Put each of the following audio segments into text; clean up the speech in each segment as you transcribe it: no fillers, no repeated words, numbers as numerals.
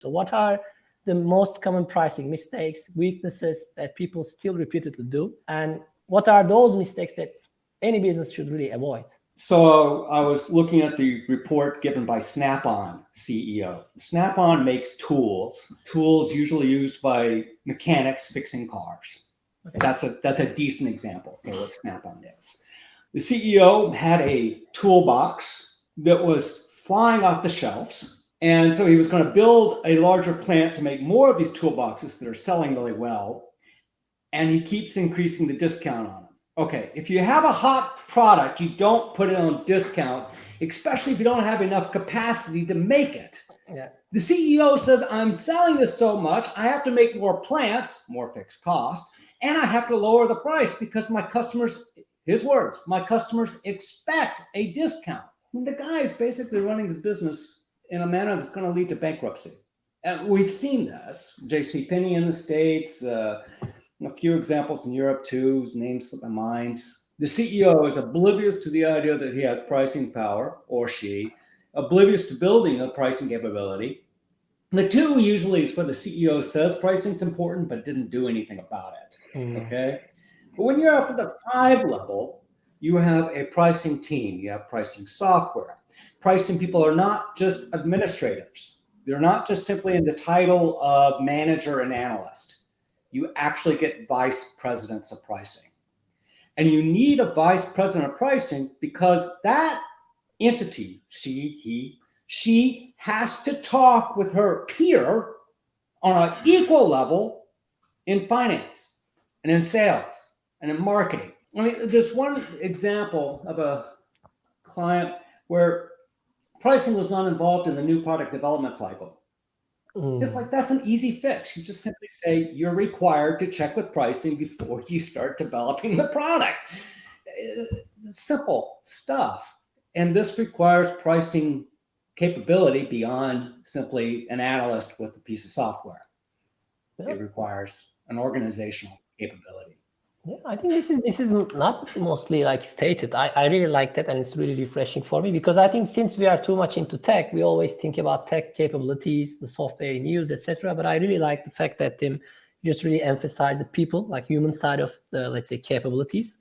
So what are the most common pricing mistakes, weaknesses that people still repeatedly do? And what are those mistakes that any business should really avoid? So I was looking at the report given by Snap-on CEO. Snap-on makes tools usually used by mechanics fixing cars. Okay. That's a decent example of what Snap-on is. The CEO had a toolbox that was flying off the shelves. And so he was going to build a larger plant to make more of these toolboxes that are selling really well. And he keeps increasing the discount on them. Okay, if you have a hot product, you don't put it on discount, especially if you don't have enough capacity to make it. Yeah. The CEO says, I'm selling this so much, I have to make more plants, more fixed cost, and I have to lower the price because my customers, his words, my customers expect a discount. And the guy is basically running his business in a manner that's going to lead to bankruptcy. And we've seen this. JCPenney in the States, a few examples in Europe too, whose names slip my mind. The CEO is oblivious to the idea that he has pricing power, or she, oblivious to building a pricing capability. The two usually is where the CEO says pricing's important, but didn't do anything about it, okay? But when you're up at the 5 level, you have a pricing team, you have pricing software. Pricing people are not just administrators. They're not just simply in the title of manager and analyst. You actually get vice presidents of pricing. And you need a vice president of pricing because that entity, she has to talk with her peer on an equal level in finance and in sales and in marketing. I mean, there's one example of a client where pricing was not involved in the new product development cycle. It's like, that's an easy fix. You just simply say you're required to check with pricing before you start developing the product. Simple stuff. And this requires pricing capability beyond simply an analyst with a piece of software. It requires an organizational capability. Yeah, I think this is not mostly like stated. I really like that, and it's really refreshing for me, because I think since we are too much into tech, we always think about tech capabilities, the software in use, etc. But I really like the fact that Tim just really emphasized the people, like human side of the, let's say, capabilities,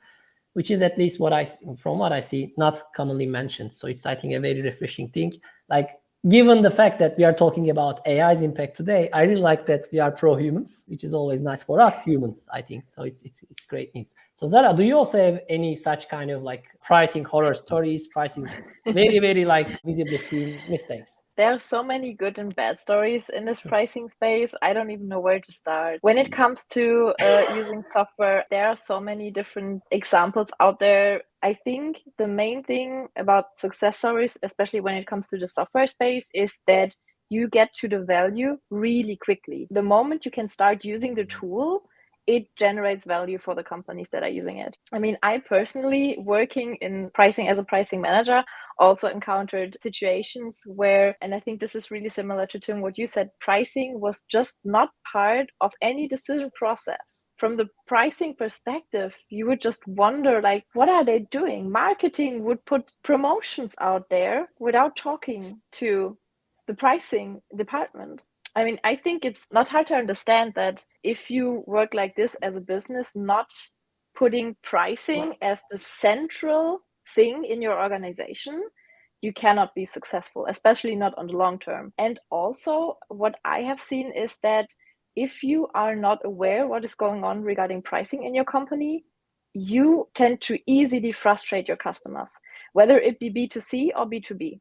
which is at least from what I see, not commonly mentioned. So it's, I think, a very refreshing thing. Like, given the fact that we are talking about AI's impact today, I really like that we are pro-humans, which is always nice for us humans, I think. So it's great news. So Zara, do you also have any such kind of like pricing horror stories, pricing very, very like visibly seen mistakes? There are so many good and bad stories in this pricing space. I don't even know where to start. When it comes to using software, there are so many different examples out there. I think the main thing about success stories, especially when it comes to the software space, is that you get to the value really quickly. The moment you can start using the tool, it generates value for the companies that are using it. I mean, I personally, working in pricing as a pricing manager, also encountered situations where, and I think this is really similar to Tim, what you said, pricing was just not part of any decision process. From the pricing perspective, you would just wonder, like, what are they doing? Marketing would put promotions out there without talking to the pricing department. I mean, I think it's not hard to understand that if you work like this as a business, not putting pricing as the central thing in your organization, you cannot be successful, especially not on the long term. And also, what I have seen is that if you are not aware what is going on regarding pricing in your company, you tend to easily frustrate your customers, whether it be B2C or B2B.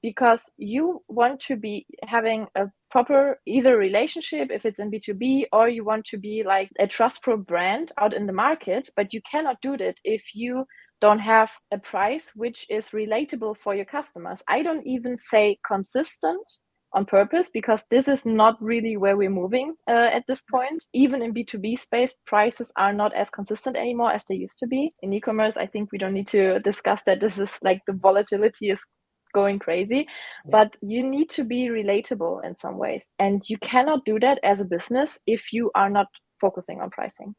Because you want to be having a proper either relationship if it's in B2B, or you want to be like a trustful brand out in the market, but you cannot do that if you don't have a price which is relatable for your customers. I don't even say consistent on purpose, because this is not really where we're moving at this point. Even in B2B space, prices are not as consistent anymore as they used to be. In e-commerce, I think we don't need to discuss that. This is like the volatility is going crazy, but you need to be relatable in some ways, and you cannot do that as a business if you are not focusing on pricing.